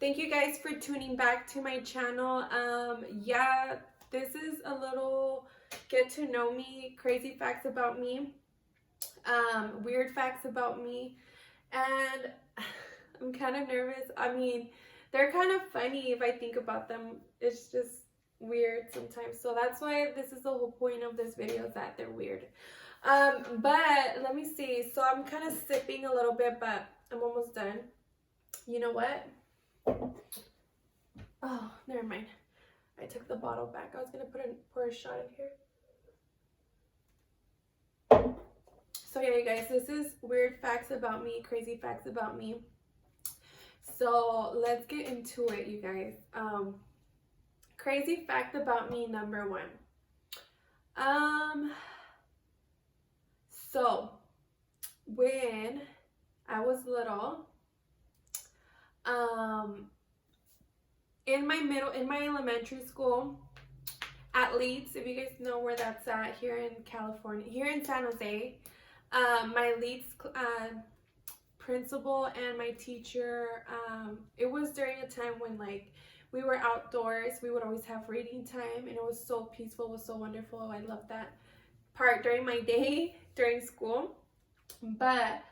Thank you guys for tuning back to my channel. Yeah, this is a little get to know me, crazy facts about me, weird facts about me, and I'm kind of nervous. I mean, they're kind of funny if I think about them. It's just weird sometimes. So that's why this is the whole point of this video, is that they're weird. But let me see. So I'm kind of sipping a little bit, but I'm almost done. You know what? Oh, never mind. I took the bottle back. I was gonna pour a shot in here. So yeah, you guys, this is weird facts about me, crazy facts about me. So let's get into it, you guys. Crazy fact about me number 1. So when I was little, in my elementary school at Leeds, if you guys know where that's at, here in California, here in San Jose, my Leeds principal and my teacher, it was during a time when like we were outdoors. We would always have reading time, and it was so peaceful. It was so wonderful. I loved that part during my day during school. But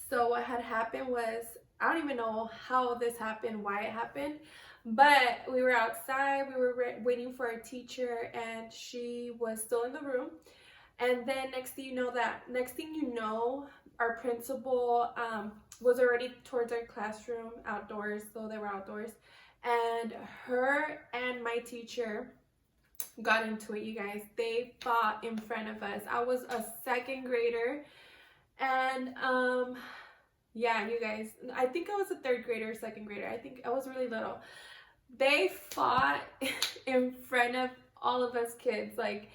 so what had happened was, I don't even know how this happened, why it happened, but we were outside, we were waiting for our teacher, and she was still in the room. And then next thing you know, our principal was already towards our classroom outdoors, so they were outdoors, and her and my teacher got into it, you guys. They fought in front of us. I was a second grader, and yeah, you guys, I think I was a third grader or second grader. I think I was really little. They fought in front of all of us kids. Like,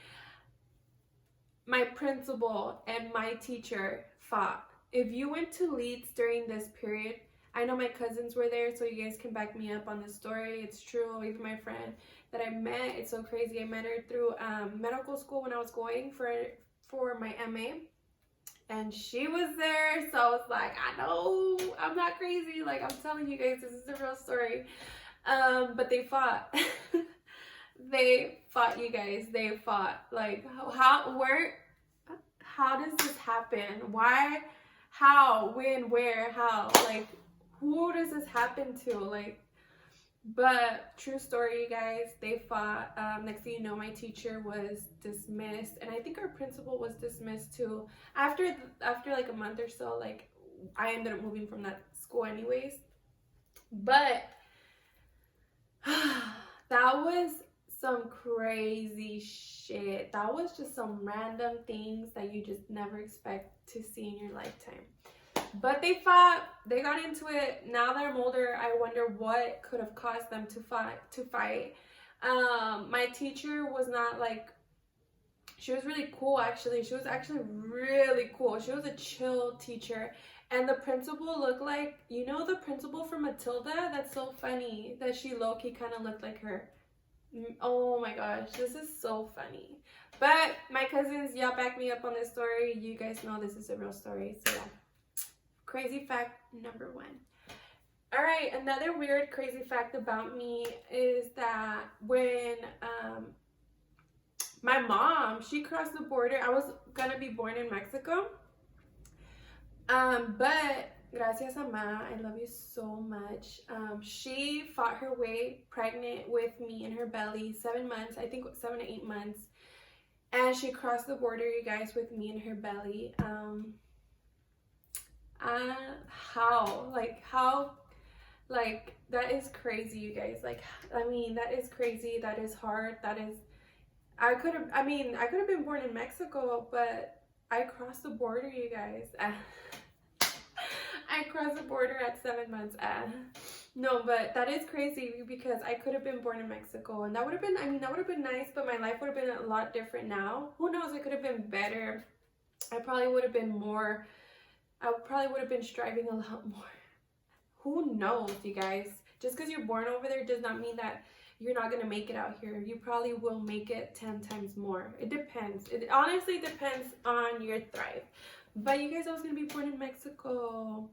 my principal and my teacher fought. If you went to Leeds during this period, I know my cousins were there, so you guys can back me up on this story. It's true. Even my friend that I met, it's so crazy. I met her through medical school when I was going for my MA. And she was there, so I was like, I know I'm not crazy. Like, I'm telling you guys, this is a real story. But they fought. They fought, you guys. They fought. Like, how does this happen? Why? How? When? Where? How? Like, who does this happen to? Like, but true story, you guys. They fought. Next thing you know, my teacher was dismissed, and I think our principal was dismissed too. After like a month or so, like, I ended up moving from that school anyways. But that was some crazy shit. That was just some random things that you just never expect to see in your lifetime. But they fought. They got into it. Now that I'm older, I wonder what could have caused them to fight. My teacher was not like, she was really cool, actually. She was actually really cool. She was a chill teacher. And the principal looked like, you know, the principal from Matilda? That's so funny that she low-key kind of looked like her. Oh my gosh, this is so funny. But my cousins, y'all back me up on this story. You guys know this is a real story. So yeah. Crazy fact number 1. All right, another weird crazy fact about me is that when my mom, she crossed the border. I was gonna be born in Mexico, but gracias, ama, I love you so much. She fought her way pregnant with me in her belly, 7 months, I think 7 to 8 months, and she crossed the border, you guys, with me in her belly. Like, that is crazy, you guys. Like, I mean, that is crazy. That is hard. That is, I could have been born in Mexico, but I crossed the border, you guys. I crossed the border at 7 months. No, but that is crazy because I could have been born in Mexico, and that would have been, that would have been nice, but my life would have been a lot different now. Who knows? It could have been better. I probably would have been striving a lot more. Who knows, you guys? Just because you're born over there does not mean that you're not going to make it out here. You probably will make it 10 times more. It depends. It honestly depends on your thrive. But you guys, I was going to be born in Mexico.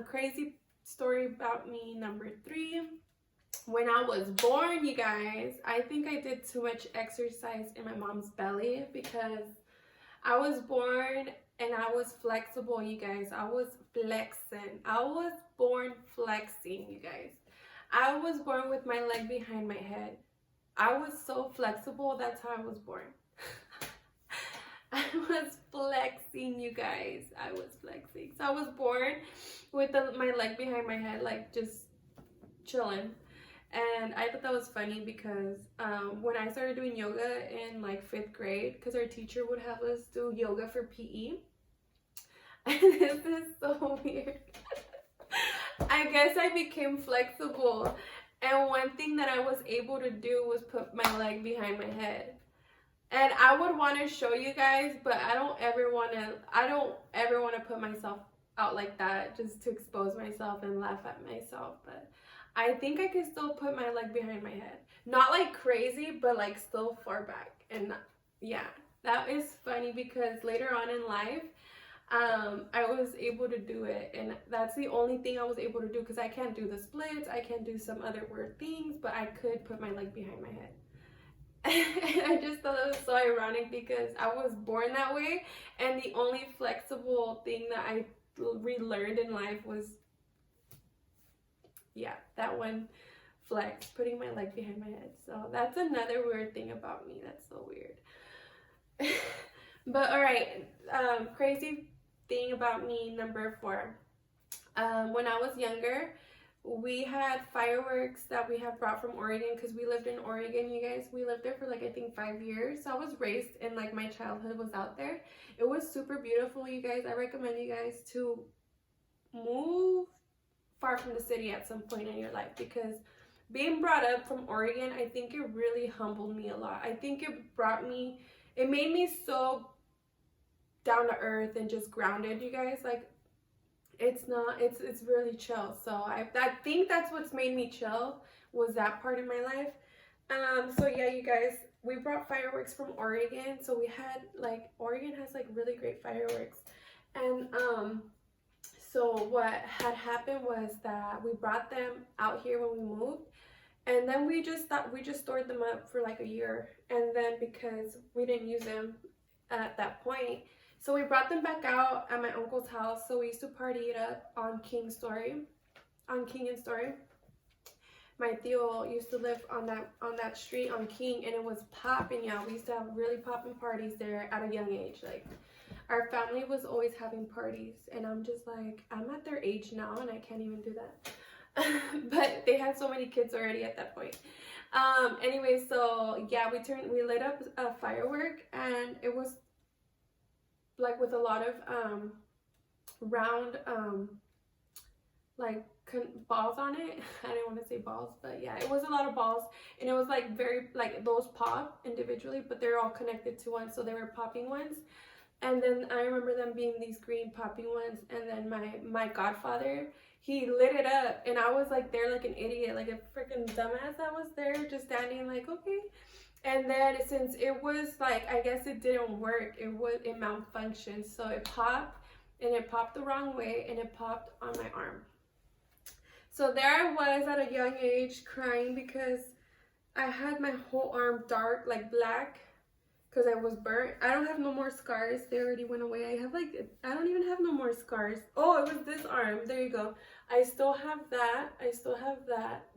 Crazy story about me number 3. When I was born, you guys, I think I did too much exercise in my mom's belly because I was born and I was flexible, you guys. I was flexing. I was born flexing, you guys. I was born with my leg behind my head. I was so flexible. That's how I was born. I was flexing, you guys. I was flexing. So I was born with my leg behind my head, like just chilling. And I thought that was funny because when I started doing yoga in like 5th grade, because our teacher would have us do yoga for PE. And this is so weird. I guess I became flexible. And one thing that I was able to do was put my leg behind my head. And I would want to show you guys, but I don't ever want to put myself out like that just to expose myself and laugh at myself. But I think I could still put my leg behind my head. Not like crazy, but like still far back. And yeah, that is funny because later on in life, I was able to do it. And that's the only thing I was able to do because I can't do the splits. I can't do some other weird things, but I could put my leg behind my head. And I just thought it was so ironic because I was born that way. And the only flexible thing that I relearned in life was, yeah, that one flex, putting my leg behind my head. So that's another weird thing about me. That's so weird. But all right, crazy thing about me number 4. When I was younger, we had fireworks that we had brought from Oregon because we lived in Oregon, you guys. We lived there for like I think 5 years. So I was raised and like my childhood was out there. It was super beautiful, you guys. I recommend you guys to move far from the city at some point in your life because being brought up from Oregon, I think it really humbled me a lot. I think it made me so down to earth and just grounded, you guys. Like it's really chill. So I think that's what's made me chill was that part of my life. So yeah, you guys, we brought fireworks from Oregon. So we had like, Oregon has like really great fireworks. And so what had happened was that we brought them out here when we moved, and then we just stored them up for like a year, and then because we didn't use them at that point, so we brought them back out at my uncle's house. So we used to party it up on King and Story. My tío used to live on that street on King, and it was popping, y'all. We used to have really popping parties there at a young age. Like, our family was always having parties, and I'm just like, I'm at their age now, and I can't even do that. But they had so many kids already at that point. Anyway, so yeah, we lit up a firework, and it was like with a lot of round like balls on it. I didn't want to say balls, but yeah, it was a lot of balls, and it was like very like those pop individually, but they're all connected to one, so they were popping ones. And then I remember them being these green popping ones, and then my godfather, he lit it up, and I was like there like an idiot, like a freaking dumbass. I was there just standing like, okay. And then since it was like, I guess it didn't work, it malfunctioned, so it popped, and it popped the wrong way, and it popped on my arm. So there I was at a young age crying because I had my whole arm dark, like black, because I was burnt. I don't have no more scars. They already went away. I don't even have no more scars. Oh, it was this arm. There you go. I still have that.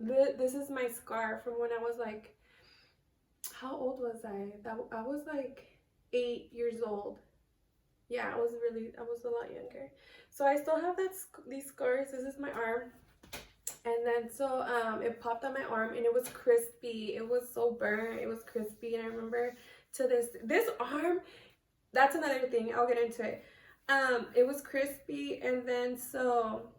This is my scar from when I was like, how old was I? I was like 8 years old. Yeah, I was a lot younger. So I still have these scars. This is my arm. And then so it popped on my arm, and it was crispy. It was so burnt. It was crispy. And I remember to this arm, that's another thing. I'll get into it. It was crispy, and then so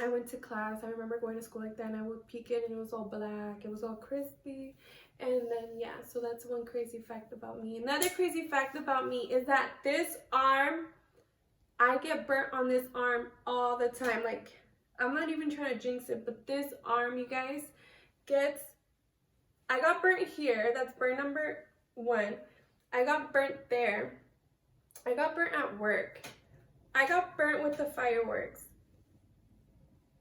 I went to class. I remember going to school like that, and I would peek it, and it was all black. It was all crispy. And then yeah, so that's one crazy fact about me. Another crazy fact about me is that this arm, I get burnt on this arm all the time. Like, I'm not even trying to jinx it, but this arm, you guys, I got burnt here. That's burn number 1. I got burnt there. I got burnt at work. I got burnt with the fireworks.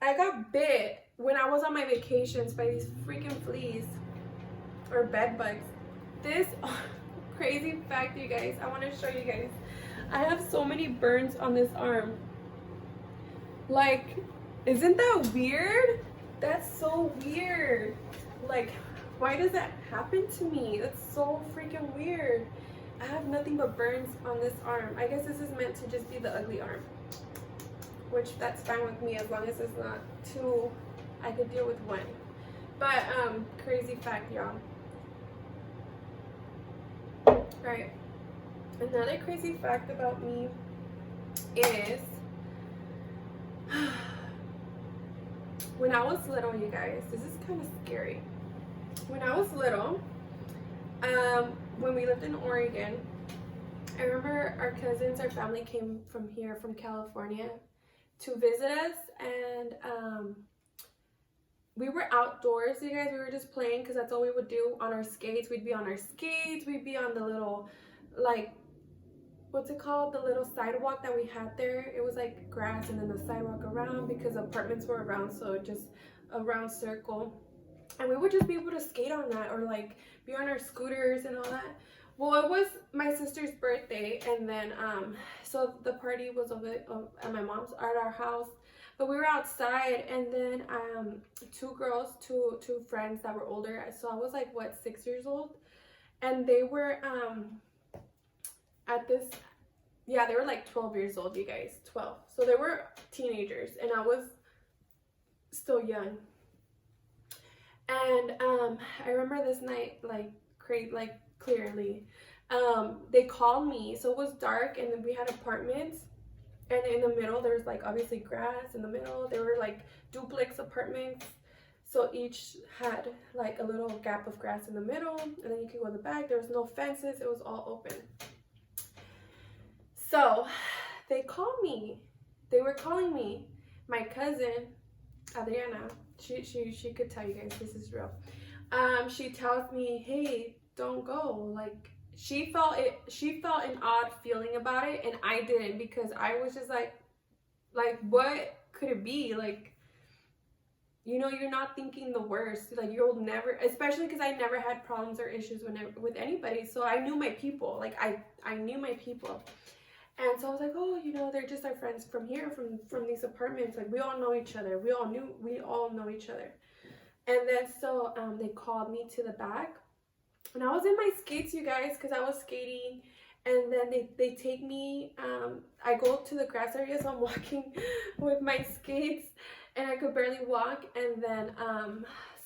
I got bit when I was on my vacations by these freaking fleas or bed bugs. This crazy fact, you guys, I want to show you guys. I have so many burns on this arm. Like, isn't that weird? That's so weird. Like, why does that happen to me? That's so freaking weird. I have nothing but burns on this arm. I guess this is meant to just be the ugly arm, which that's fine with me as long as it's not too, I could deal with one. But crazy fact, y'all. Right, another crazy fact about me is when I was little, you guys, this is kind of scary. When I was little, when we lived in Oregon, I remember our cousins, our family came from here, from California, to visit us, and we were outdoors, you guys. We were just playing because that's all we would do on our skates. We'd be on our skates. We'd be on the little, like, what's it called? The little sidewalk that we had there. It was like grass and then the sidewalk around because apartments were around, so just a round circle. And we would just be able to skate on that or like be on our scooters and all that. Well, it was my sister's birthday, and then so the party was at my mom's, at our house. But we were outside, and then two girls, two friends that were older. So I was like, what, 6 years old? And they were at this, yeah, they were like 12 years old, you guys, 12. So they were teenagers, and I was still young. And I remember this night, like clearly. They called me, so it was dark, and then we had apartments. And in the middle, there was like obviously grass in the middle. There were like duplex apartments. So each had like a little gap of grass in the middle. And then you could go in the back. There was no fences. It was all open. So they called me. They were calling me. My cousin, Adriana, she could tell you guys this is real. She tells me, hey, don't go. Like, she felt an odd feeling about it, and I didn't, because I was just like what could it be? Like, you know, you're not thinking the worst. Like, you'll never, especially because I never had problems or issues with anybody, so I knew my people. Like, I knew my people. And so I was like, oh, you know, they're just our friends from here, from these apartments. Like, we all know each other. We all know each other. And then so they called me to the back. And I was in my skates, you guys, because I was skating. And then they take me, I go to the grass area, so I'm walking with my skates, and I could barely walk. And then,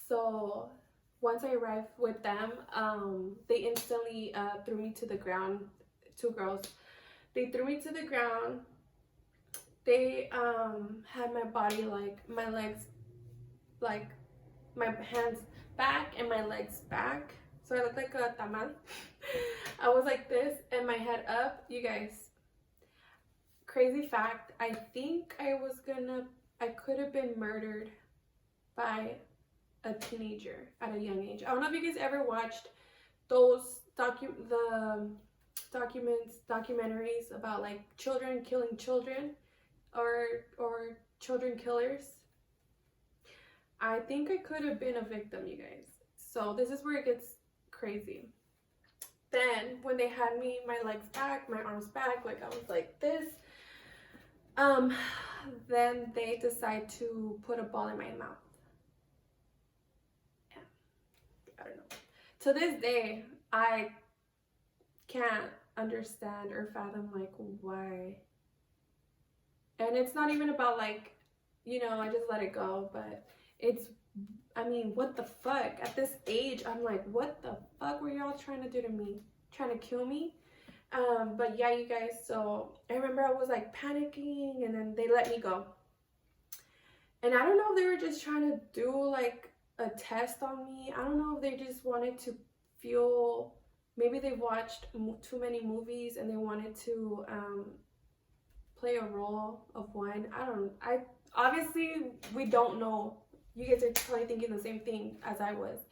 so once I arrived with them, they instantly threw me to the ground. Two girls. They threw me to the ground. They had my body, like, my legs, like, my hands back and my legs back. So I looked like a tamal. I was like this and my head up. You guys, crazy fact, I think I could have been murdered by a teenager at a young age. I don't know if you guys ever watched those documentaries about like children killing children or children killers. I think I could have been a victim, you guys. So this is where it gets crazy. Then when they had me, my legs back, my arms back, like I was like this, then they decide to put a ball in my mouth. Yeah, I don't know. To this day, I can't understand or fathom like why. And it's not even about like, you know, I just let it go, but it's, I mean, what the fuck? At this age, I'm like, what the fuck were y'all trying to do to me? Trying to kill me? But yeah, you guys, so I remember I was like panicking, and then they let me go. And I don't know if they were just trying to do like a test on me. I don't know if they just wanted to feel, maybe they watched too many movies and they wanted to play a role of one. Obviously, we don't know. You guys are probably thinking the same thing as I was.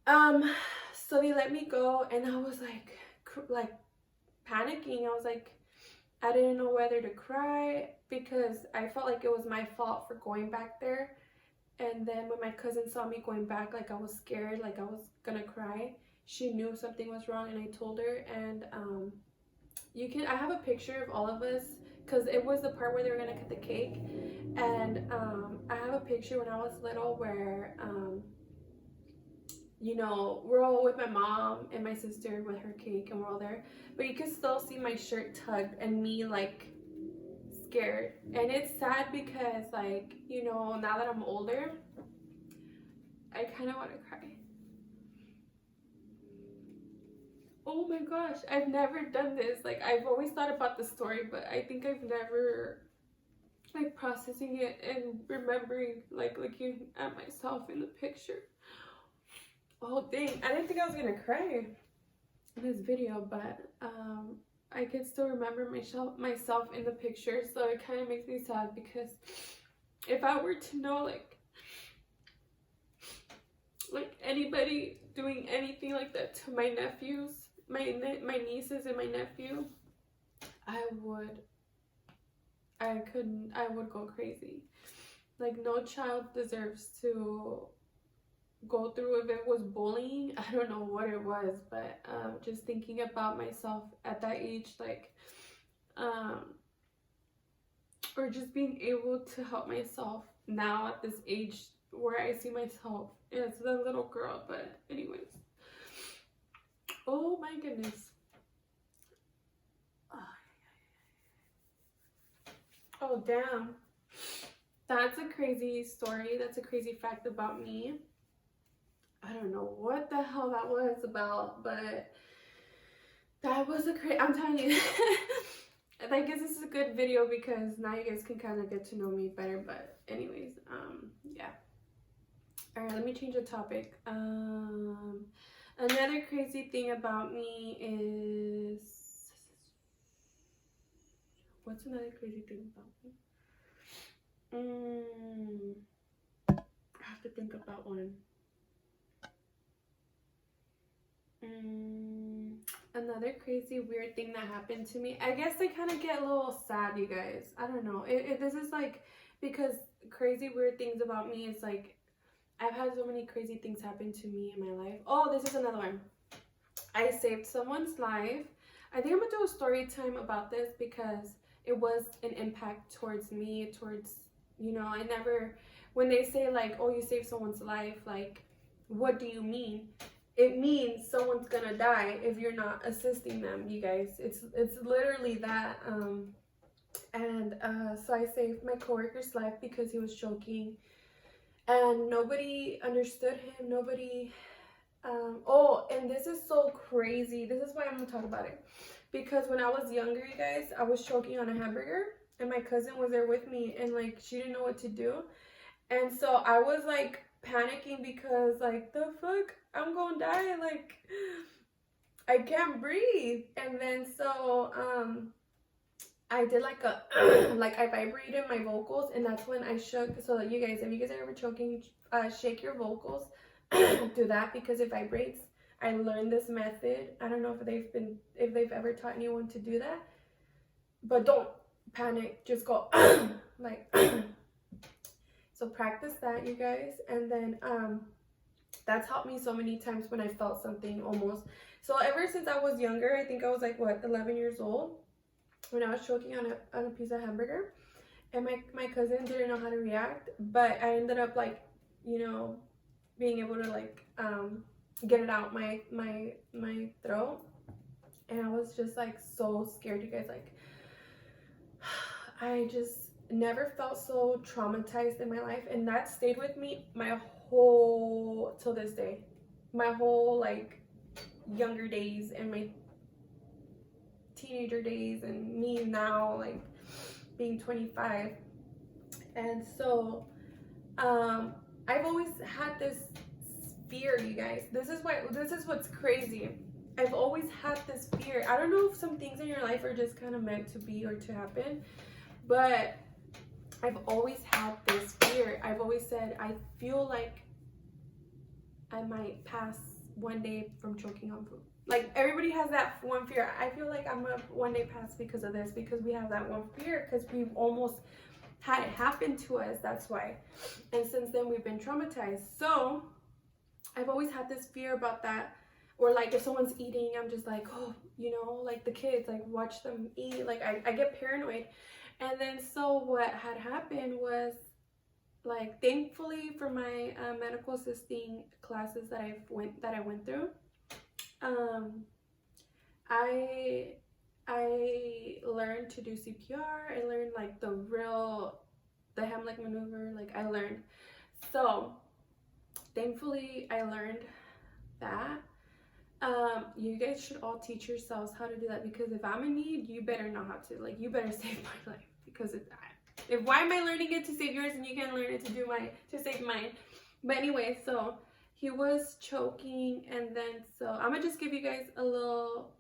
So they let me go, and I was like panicking. I was like, I didn't know whether to cry because I felt like it was my fault for going back there. And then when my cousin saw me going back, like I was scared, like I was gonna cry. She knew something was wrong, and I told her. And I have a picture of all of us because it was the part where they were gonna cut the cake. And I have a picture when I was little where you know, we're all with my mom and my sister with her cake, and we're all there, but you can still see my shirt tugged and me like scared. And it's sad because, like, you know, now that I'm older, I kind of want to cry. Oh my gosh, I've never done this. Like, I've always thought about the story, but I think I've never, like, processing it and remembering, like, looking at myself in the picture. Oh dang, I didn't think I was gonna cry in this video, but I could still remember myself in the picture, so it kind of makes me sad because if I were to know like anybody doing anything like that to my nephews, my nieces and my nephew, I would go crazy. Like, no child deserves to go through, if it was bullying, I don't know what it was, but just thinking about myself at that age, like or just being able to help myself now at this age where I see myself as the little girl. But anyways, oh my goodness. Oh damn, that's a crazy story. That's a crazy fact about me. I don't know what the hell that was about, but that was I'm telling you. I guess this is a good video because now you guys can kind of get to know me better. But anyways, yeah. All right, let me change the topic. Another crazy thing about me is, what's another crazy thing about me? I have to think about one. Another crazy weird thing that happened to me. I guess I kind of get a little sad, you guys. I don't know. This is like, because crazy weird things about me is like, I've had so many crazy things happen to me in my life. Oh, this is another one. I saved someone's life. I think I'm gonna do a story time about this because it was an impact towards me, towards, you know, when they say like, oh, you saved someone's life, like, what do you mean? It means someone's gonna die if you're not assisting them, you guys. It's literally that. So I saved my coworker's life because he was choking, and nobody understood him. Nobody. Oh, and this is so crazy. This is why I'm gonna talk about it, because when I was younger, you guys, I was choking on a hamburger, and my cousin was there with me, and like she didn't know what to do, and so I was like panicking because like, the fuck, I'm gonna die, like I can't breathe. And then so I did like a like I vibrated my vocals, and that's when I shook. So you guys, if you guys are ever choking, shake your vocals. Do that because it vibrates. I learned this method. I don't know if they've ever taught anyone to do that, but don't panic, just go like so practice that, you guys. And then that's helped me so many times when I felt something almost. So ever since I was younger, I think I was like, what, 11 years old, when I was choking on a piece of hamburger, and my cousin didn't know how to react, but I ended up like, you know, being able to like get it out my throat. And I was just like so scared, you guys. Like, I just never felt so traumatized in my life, and that stayed with me my whole, till this day, my whole like younger days and my teenager days, and me now like being 25. And so I've always had this fear, you guys. This is what's crazy. I've always had this fear. I don't know if some things in your life are just kind of meant to be or to happen, but I've always had this fear. I've always said, I feel like I might pass one day from choking on food. Like, everybody has that one fear. I feel like I'm a one day pass because of this, because we have that one fear, because we've almost had it happen to us. That's why. And since then, we've been traumatized. So I've always had this fear about that. Or like if someone's eating, I'm just like, oh, you know, like the kids, like watch them eat. Like I get paranoid. And then so what had happened was, like, thankfully for my medical assisting classes that I went through, I learned to do CPR. I learned like the Heimlich maneuver. Like I learned. So thankfully I learned that. You guys should all teach yourselves how to do that, because if I'm in need, you better know how to. Like, you better save my life, because why am I learning it to save yours and you can't learn it to save mine? But anyway, so he was choking, and then so I'm gonna just give you guys a little,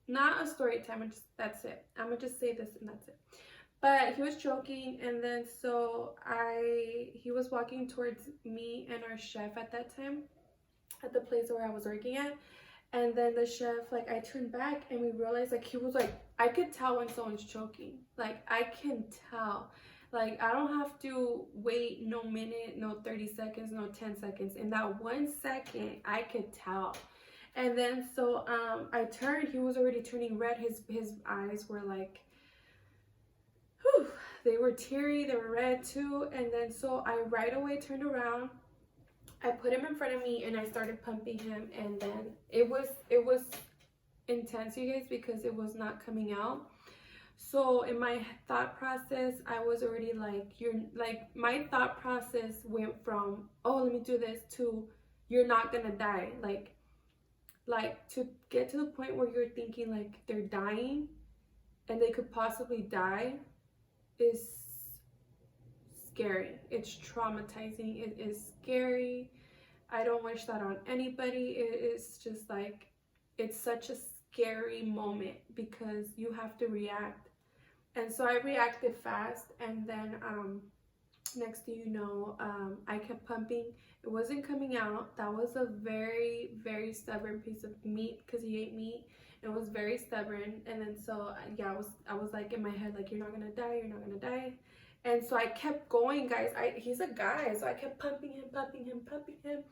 not a story time. That's it. I'm gonna just say this and that's it. But he was choking, and then so he was walking towards me and our chef at that time, at the place where I was working at. And then the chef, like, I turned back and we realized, like, he was like, I could tell when someone's choking. Like, I can tell. Like, I don't have to wait no minute, no 30 seconds, no 10 seconds. In that 1 second, I could tell. And then so I turned, he was already turning red. His eyes were like, whew, they were teary, they were red too. And then so I right away turned around. I put him in front of me and I started pumping him, and then it was intense, you guys, because it was not coming out. So in my thought process, I was already like, my thought process went from, oh, let me do this, to you're not gonna die. Like to get to the point where you're thinking like they're dying and they could possibly die is scary. It's traumatizing. It is scary. I don't wish that on anybody. It is just like, it's such a scary moment because you have to react. And so I reacted fast, and then next thing you know, I kept pumping. It wasn't coming out. That was a very, very stubborn piece of meat, because he ate meat. It was very stubborn. And then so yeah, I was like in my head, like, you're not gonna die, you're not gonna die. And so I kept going, guys. He's a guy, so I kept pumping him.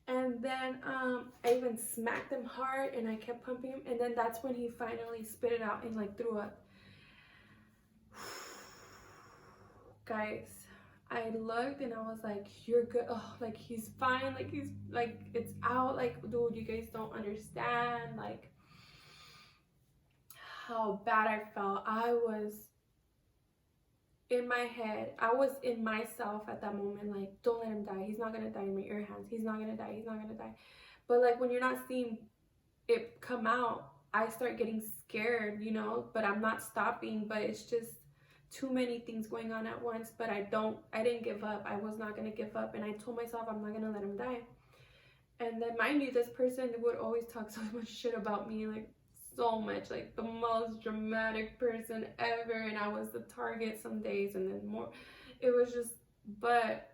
And then I even smacked him hard, and I kept pumping him. And then that's when he finally spit it out and like threw up. Guys, I looked and I was like, you're good. Oh, like, he's fine. Like, he's like, it's out. Like, dude, you guys don't understand like how bad I felt. I was in my head, I was in myself at that moment, like, don't let him die. He's not gonna die in your hands. He's not gonna die. He's not gonna die. But like, when you're not seeing it come out, I start getting scared, you know, but I'm not stopping. But it's just too many things going on at once. But I didn't give up. I was not gonna give up. And I told myself, I'm not gonna let him die. And then, mind you, this person would always talk so much shit about me, like, so much, like the most dramatic person ever, and I was the target some days, and then more. It was just, but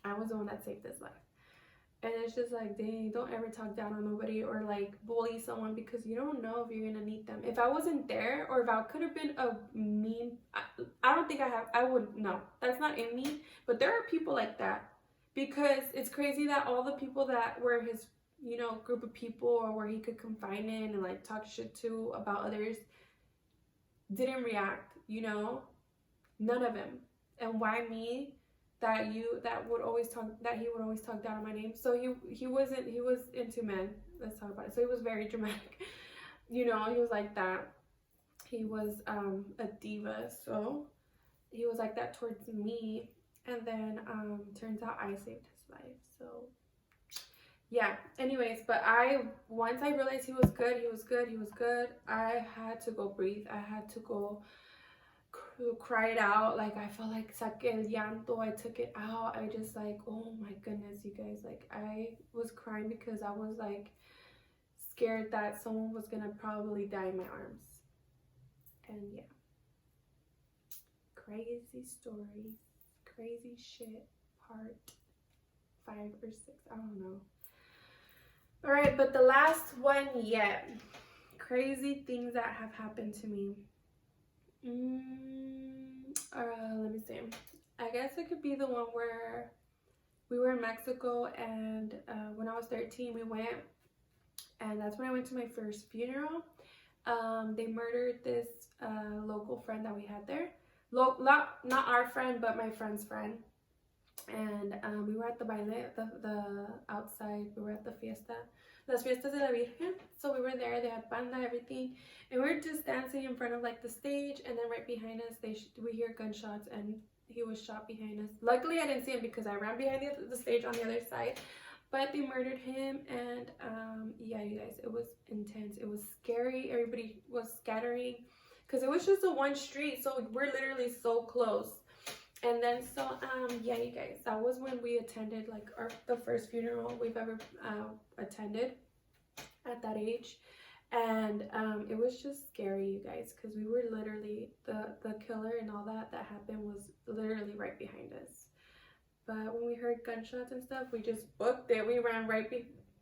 I was the one that saved his life. And it's just like, dang, don't ever talk down on nobody or like bully someone, because you don't know if you're gonna need them. If I wasn't there, or if I could have been a mean, I don't think I would, no, that's not in me. But there are people like that, because it's crazy that all the people that were his, you know, group of people, or where he could confine in and like talk shit to about others, didn't react, you know, none of them. And why me? That he would always talk down on my name. So he was into men. Let's talk about it. So he was very dramatic, you know. He was like that. He was a diva, so he was like that towards me. And then turns out I saved his life. So yeah, anyways, but once I realized he was good, I had to go breathe. I had to go cry it out. Like, I felt like saqué el llanto. I took it out. I just like, oh my goodness, you guys, like, I was crying because I was like scared that someone was gonna probably die in my arms. And yeah, crazy stories, crazy shit, part 5 or 6, I don't know. All right, but the last one yet. Crazy things that have happened to me. Let me see. I guess it could be the one where we were in Mexico, and when I was 13, we went, and that's when I went to my first funeral. They murdered this local friend that we had there. Not our friend, but my friend's friend. And we were at the baile, the outside. We were at the fiesta, las fiestas de la Virgen. So we were there. They had banda, everything, and we were just dancing in front of like the stage. And then right behind us, we hear gunshots, and he was shot behind us. Luckily, I didn't see him because I ran behind the stage on the other side. But they murdered him, and yeah, you guys, it was intense. It was scary. Everybody was scattering because it was just a one street, so we're literally so close. And then yeah, you guys, that was when we attended like the first funeral we've ever attended at that age. And it was just scary, you guys, because we were literally, the killer and all that happened was literally right behind us. But when we heard gunshots and stuff, we just booked it. We ran right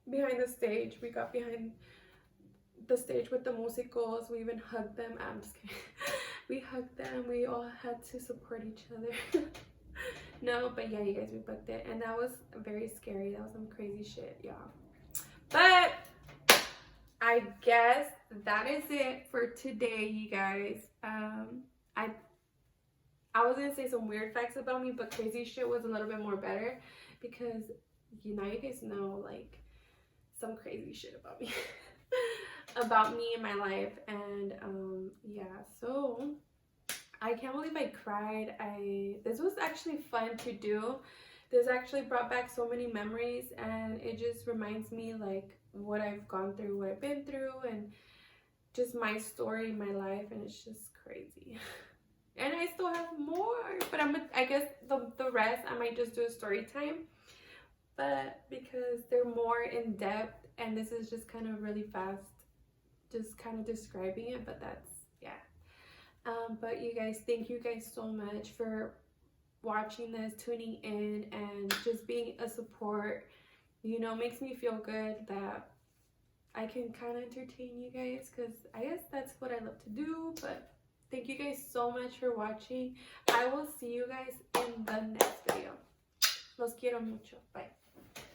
behind the stage. We got behind the stage with the musicos. We even hugged them. I'm just kidding. We hugged them. We all had to support each other. No, but yeah, you guys, we booked it. And that was very scary. That was some crazy shit, y'all. But I guess that is it for today, you guys. I was gonna say some weird facts about me, but crazy shit was a little bit more better because you guys know like some crazy shit about me. About me and my life. And yeah, so I can't believe I cried. This was actually fun to do. This actually brought back so many memories, and it just reminds me like what I've gone through, what I've been through, and just my story, my life, and it's just crazy. And I still have more, but I guess the rest I might just do a story time, but because they're more in depth, and this is just kind of really fast, just kind of describing it. But that's, yeah. But you guys, thank you guys so much for watching this, tuning in, and just being a support. Makes me feel good that I can kind of entertain you guys, because I guess that's what I love to do. But thank you guys so much for watching. I will see you guys in the next video. Los quiero mucho. Bye.